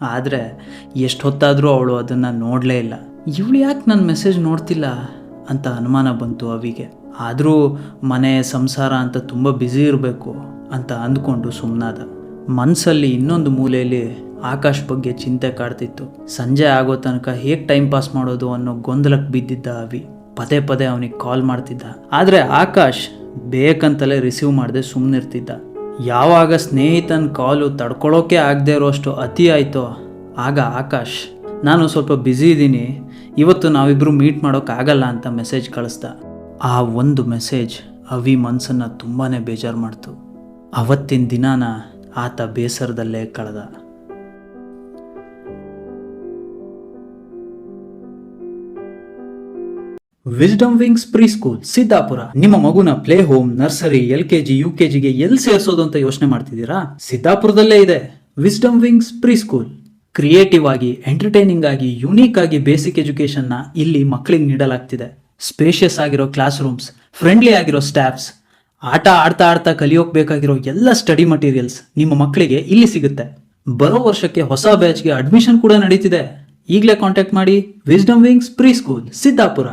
ಆದರೆ ಎಷ್ಟು ಹೊತ್ತಾದರೂ ಅವಳು ಅದನ್ನು ನೋಡಲೇ ಇಲ್ಲ. ಇವಳು ಯಾಕೆ ನನ್ನ ಮೆಸೇಜ್ ನೋಡ್ತಿಲ್ಲ ಅಂತ ಅನುಮಾನ ಬಂತು ಅವಿಗೆ. ಆದರೂ ಮನೆ ಸಂಸಾರ ಅಂತ ತುಂಬ ಬ್ಯುಸಿ ಇರಬೇಕು ಅಂತ ಅಂದ್ಕೊಂಡು ಸುಮ್ಮನಾದ. ಮನಸ್ಸಲ್ಲಿ ಇನ್ನೊಂದು ಮೂಲೆಯಲ್ಲಿ ಆಕಾಶ್ ಬಗ್ಗೆ ಚಿಂತೆ ಕಾಡ್ತಿತ್ತು. ಸಂಜೆ ಆಗೋ ತನಕ ಹೇಗೆ ಟೈಮ್ ಪಾಸ್ ಮಾಡೋದು ಅನ್ನೋ ಗೊಂದಲಕ್ಕೆ ಬಿದ್ದಿದ್ದ ಅವಿ. ಪದೇ ಪದೇ ಅವನಿಗೆ ಕಾಲ್ ಮಾಡ್ತಿದ್ದ. ಆದರೆ ಆಕಾಶ್ ಬೇಕಂತಲೇ ರಿಸೀವ್ ಮಾಡದೆ ಸುಮ್ಮನಿರ್ತಿದ್ದ. ಯಾವಾಗ ಸ್ನೇಹಿತನ ಕಾಲು ತಡ್ಕೊಳ್ಳೋಕೆ ಆಗದೆ ಇರೋಷ್ಟು ಅತಿ ಆಯಿತೋ ಆಗ ಆಕಾಶ್, ನಾನು ಸ್ವಲ್ಪ ಬ್ಯುಸಿ ಇದ್ದೀನಿ, ಇವತ್ತು ನಾವಿಬ್ಬರು ಮೀಟ್ ಮಾಡೋಕ್ಕಾಗಲ್ಲ ಅಂತ ಮೆಸೇಜ್ ಕಳಿಸ್ದ. ಆ ಒಂದು ಮೆಸೇಜ್ ಅವಿ ಮನಸ್ಸನ್ನು ತುಂಬಾ ಬೇಜಾರು ಮಾಡ್ತು. ಅವತ್ತಿನ ದಿನಾನ ಆತ ಬೇಸರದಲ್ಲೇ ಕಳೆದ. Wisdom wings preschool Siddapur. ನಿಮ್ಮ ಮಗುನ play home, nursery, LKG, UKG ಎಲ್ಲಿ ಸೇರಿಸೋದು ಅಂತ ಯೋಚನೆ ಮಾಡ್ತಿದ್ದೀರಾ? ಸಿದ್ದಾಪುರದಲ್ಲೇ ಇದೆ wisdom wings preschool. Creative ಆಗಿ, ಎಂಟರ್ಟೈನಿಂಗ್ ಆಗಿ, ಯುನೀಕ್ ಆಗಿ ಬೇಸಿಕ್ ಎಜುಕೇಶನ್ ನ ಇಲ್ಲಿ ಮಕ್ಕಳಿಗೆ ನೀಡಲಾಗ್ತಿದೆ. ಸ್ಪೇಷಿಯಸ್ ಆಗಿರೋ ಕ್ಲಾಸ್ ರೂಮ್ಸ್, ಫ್ರೆಂಡ್ಲಿ ಆಗಿರೋ ಸ್ಟಾಫ್ಸ್, ಆಟ ಆಡ್ತಾ ಆಡ್ತಾ ಕಲಿಯೋಕ್ ಬೇಕಾಗಿರೋ ಎಲ್ಲ ಸ್ಟಡಿ ಮಟೀರಿಯಲ್ಸ್ ನಿಮ್ಮ ಮಕ್ಕಳಿಗೆ ಇಲ್ಲಿ ಸಿಗುತ್ತೆ. ಬರೋ ವರ್ಷಕ್ಕೆ ಹೊಸ ಬ್ಯಾಚ್ಗೆ ಅಡ್ಮಿಷನ್ ಕೂಡ ನಡೀತಿದೆ. ಈಗಲೇ ಕಾಂಟ್ಯಾಕ್ಟ್ ಮಾಡಿ wisdom wings preschool Siddapura.